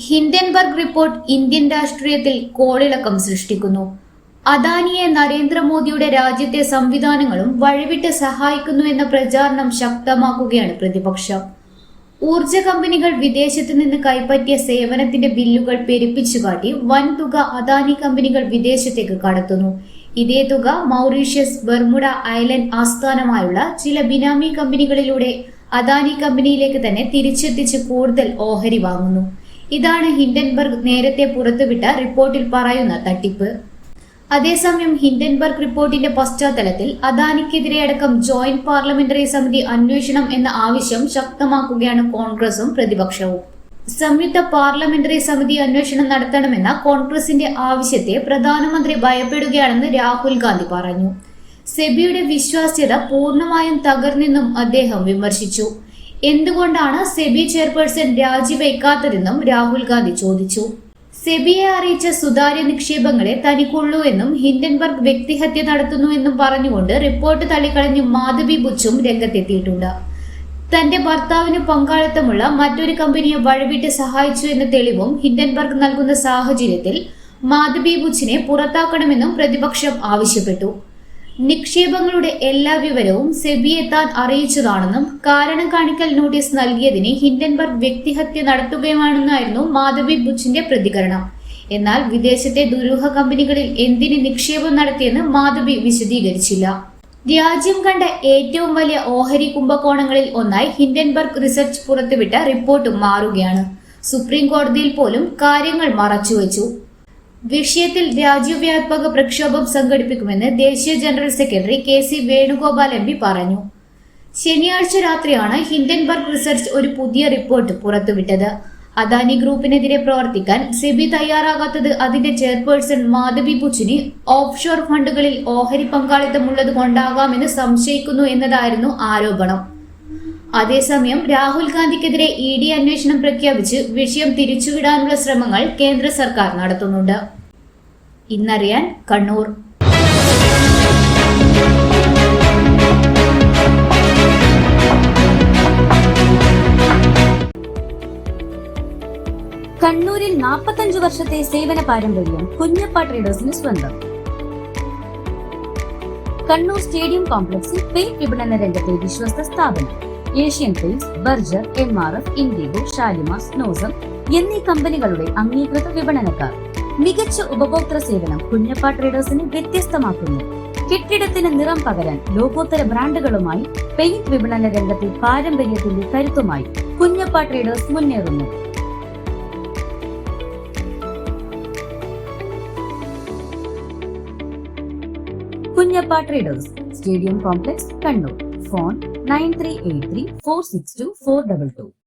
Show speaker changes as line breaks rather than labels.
Hindenburg report Indian രാഷ്ട്രീയത്തിൽ കോളിളക്കം സൃഷ്ടിക്കുന്നു. അദാനിയെ നരേന്ദ്രമോദിയുടെ രാജ്യത്തെ സംവിധാനങ്ങളും വഴിവിട്ട് സഹായിക്കുന്നു എന്ന പ്രചാരണം ശക്തമാക്കുകയാണ് പ്രതിപക്ഷം. ഊർജ കമ്പനികൾ വിദേശത്ത് നിന്ന് കൈപ്പറ്റിയ സേവനത്തിന്റെ ബില്ലുകൾ പെരുപ്പിച്ചുകാട്ടി വൻതുക അദാനി കമ്പനികൾ വിദേശത്തേക്ക് കടത്തുന്നു. ഇതേ തുക മൗറീഷ്യസ്, ബർമുഡ ഐലൻഡ് ആസ്ഥാനമായുള്ള ചില ബിനാമി കമ്പനികളിലൂടെ അദാനി കമ്പനിയിലേക്ക് തന്നെ തിരിച്ചെത്തിച്ച് കൂടുതൽ ഓഹരി വാങ്ങുന്നു. ഇതാണ് ഹിൻഡൻബർഗ് നേരത്തെ പുറത്തുവിട്ട റിപ്പോർട്ടിൽ പറയുന്ന തട്ടിപ്പ്. അതേസമയം ഹിൻഡൻബർഗ് റിപ്പോർട്ടിന്റെ പശ്ചാത്തലത്തിൽ അദാനിക്കെതിരെ അടക്കം ജോയിന്റ് പാർലമെന്ററി സമിതി അന്വേഷണം എന്ന ആവശ്യം ശക്തമാക്കുകയാണ് കോൺഗ്രസും പ്രതിപക്ഷവും. സംയുക്ത പാർലമെന്ററി സമിതി അന്വേഷണം നടത്തണമെന്ന കോൺഗ്രസിന്റെ ആവശ്യത്തെ പ്രധാനമന്ത്രി ഭയപ്പെടുകയാണെന്ന് രാഹുൽ ഗാന്ധി പറഞ്ഞു. സെബിയുടെ വിശ്വാസ്യത പൂർണ്ണമായും തകർന്നെന്നും അദ്ദേഹം വിമർശിച്ചു. എന്തുകൊണ്ടാണ് സെബി ചെയർപേഴ്സൺ രാജിവെക്കാത്തതെന്നും രാഹുൽ ഗാന്ധി ചോദിച്ചു. സെബിയെ അറിയിച്ച സുതാര്യ നിക്ഷേപങ്ങളെ തനിക്കുള്ളൂ എന്നും ഹിൻഡൻബർഗ് വ്യക്തിഹത്യ നടത്തുന്നു എന്നും പറഞ്ഞുകൊണ്ട് റിപ്പോർട്ട് തള്ളിക്കളഞ്ഞ് മാധവി ബുച്ചും രംഗത്തെത്തിയിട്ടുണ്ട്. തന്റെ ഭർത്താവിന് പങ്കാളിത്തമുള്ള മറ്റൊരു കമ്പനിയെ വഴിവിട്ട് സഹായിച്ചു എന്ന തെളിവും ഹിൻഡൻബർഗ് നൽകുന്ന സാഹചര്യത്തിൽ മാധവി ബുച്ചിനെ പുറത്താക്കണമെന്നും പ്രതിപക്ഷം ആവശ്യപ്പെട്ടു. നിക്ഷേപങ്ങളുടെ എല്ലാ വിവരവും സെബിയെ താൻ അറിയിച്ചതാണെന്നും കാരണം കാണിക്കൽ നോട്ടീസ് നൽകിയതിന് ഹിൻഡൻബർഗ് വ്യക്തിഹത്യ നടത്തുകയാണെന്നായിരുന്നു മാധവി ബുച്ചിന്റെ പ്രതികരണം. എന്നാൽ വിദേശത്തെ ദുരൂഹ കമ്പനികളിൽ എന്തിന് നിക്ഷേപം നടത്തിയെന്ന് മാധവി വിശദീകരിച്ചില്ല. രാജ്യം കണ്ട ഏറ്റവും വലിയ ഓഹരി കുംഭകോണങ്ങളിൽ ഒന്നായി ഹിൻഡൻബർഗ് റിസർച്ച് പുറത്തുവിട്ട റിപ്പോർട്ടും മാറുകയാണ്. സുപ്രീം കോടതിയിൽ പോലും കാര്യങ്ങൾ മറച്ചുവെച്ചു. വിഷയത്തിൽ രാജ്യവ്യാപക പ്രക്ഷോഭം സംഘടിപ്പിക്കുമെന്ന് ദേശീയ general secretary KC Venugopal MP പറഞ്ഞു. ശനിയാഴ്ച രാത്രിയാണ് ഹിൻഡൻബർഗ് റിസർച്ച് ഒരു പുതിയ റിപ്പോർട്ട് പുറത്തുവിട്ടത്. അദാനി ഗ്രൂപ്പിനെതിരെ പ്രവർത്തിക്കാൻ സെബി തയ്യാറാകാത്തത് അതിന്റെ ചെയർപേഴ്സൺ മാധവി ബുച്ചിന് ഓഫ്ഷോർ ഫണ്ടുകളിൽ ഓഹരി പങ്കാളിത്തമുള്ളത് കൊണ്ടാകാമെന്ന് സംശയിക്കുന്നു എന്നതായിരുന്നു ആരോപണം. അതേസമയം രാഹുൽ ഗാന്ധിക്കെതിരെ ED അന്വേഷണം പ്രഖ്യാപിച്ച് വിഷയം തിരിച്ചുവിടാനുള്ള ശ്രമങ്ങൾ കേന്ദ്ര സർക്കാർ നടത്തുന്നുണ്ട്. ഇന്നറിയാൻ കണ്ണൂർ.
കണ്ണൂരിൽ 45 വർഷത്തെ സേവന പാരമ്പര്യം കുഞ്ഞപ്പ ട്രേഡേഴ്സിന് സ്വന്തം. കണ്ണൂർ സ്റ്റേഡിയം കോംപ്ലക്സിൽ പെയിന്റ് വിപണന രംഗത്തെ വിശ്വസ്ത സ്ഥാപനം. Asian paints, Berger, MRF, Indigo, Shalimar, Snowcem എന്നീ കമ്പനികളുടെ അംഗീകൃത വിപണനക്കാർ. മികച്ച ഉപഭോക്തൃ സേവനം കുഞ്ഞപ്പ ട്രേഡേഴ്സിനെ വ്യത്യസ്തമാക്കുന്നു. കെട്ടിടത്തിന് നിറം പകരാൻ ലോകോത്തര ബ്രാൻഡുകളുമായി പെയിന്റ് വിപണന രംഗത്തെ പാരമ്പര്യത്തിന്റെ കരുത്തുമായി കുഞ്ഞപ്പ ട്രേഡേഴ്സ് മുന്നേറുന്നു. Kunjappa traders, stadium complex, Kannur. Phone 9383 462 422.